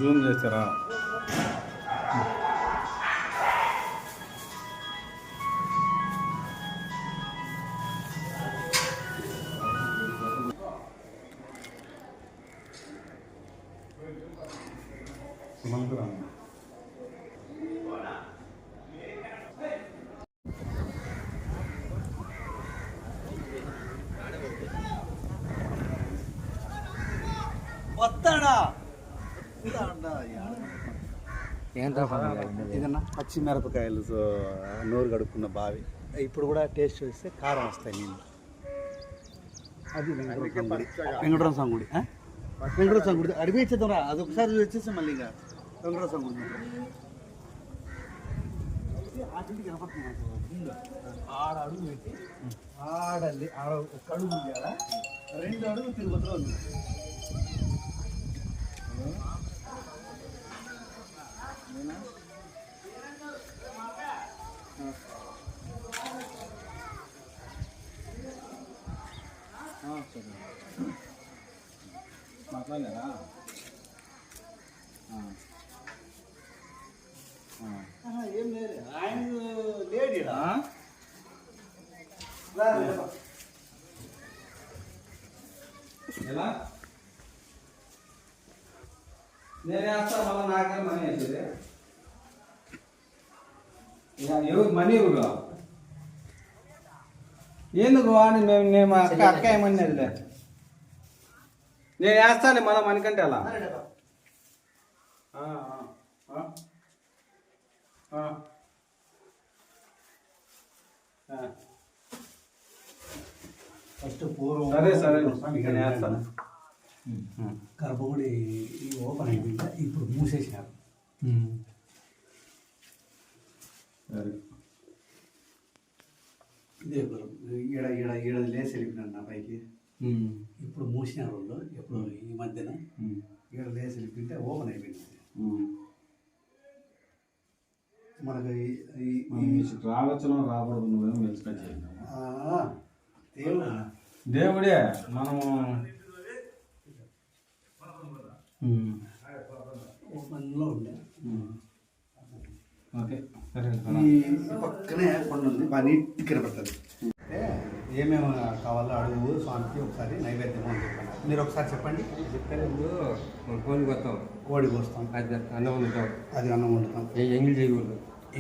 Zoom చేస్తారా? వస్తాడా ఏదన్నా పచ్చిమిరపకాయలు నోరు కడుక్కున్న బావి ఇప్పుడు కూడా టేస్ట్ చేస్తే కారం వస్తాయి నీళ్ళు. అది వెంకటరామ స్వామి గుడి. వెంకటరామ స్వామి గుడి అడిగి ఇచ్చేద్దాం రా. అది ఒకసారి వచ్చేసి మళ్ళీ ఇంకా వెంకటరామ స్వామి గుడి ఆటింటికి కనపడుతుంది. ఆడ అడుగు పెట్టి ఆడండి. ఆడ ఒక అడుగు ఉంది. ఆడ 2 అడుగులు తిరుగుతూ ఉంది. మాట్లాడలేదా? ఏం లేదు. ఆయన లేడీ ఎలా నేనే వేస్తా. మళ్ళీ నాకే మనీ వేసేది. ఎవరు మనీ ఎవరు ఎందుకు అని మేము అక్క ఏమన్నా నేను వేస్తాను మళ్ళీ మనకంటే అలా. ఫస్ట్ పూర్వం సరే సరే నేను వేస్తాను. గర్భగుడి ఓపెన్ అయిపోయింది. ఇప్పుడు మూసేసినారు. ఇదే ఈడ ఈడ ఈడ లేసి వెళ్ళిపోయినాడు నా పైకి. ఇప్పుడు మూసినారు వాళ్ళు. ఎప్పుడు ఈ మధ్యన ఈడ లేసి వెళ్ళిపోతే ఓపెన్ అయిపోయింది. మనకు రావచ్చు రాకూడదు. నువ్వేమో ఎక్స్పెక్ట్ దేవుడు దేవుడే మనము ఓపెన్లో ఉండే. ఓకే పక్కనే కొండ ఉంది. బాగా నీట్గా కనపడుతుంది. ఏమేమి కావాలో అడుగు స్వామికి. ఒకసారి నైవేద్యం అని చెప్పాను. మీరు ఒకసారి చెప్పండి. కోడి కోస్తాం, కోడి కోస్తాం, అది అన్నం వండుతాం, అది అన్నం వండుతాం. ఎంగిల్ చేయకూడదు.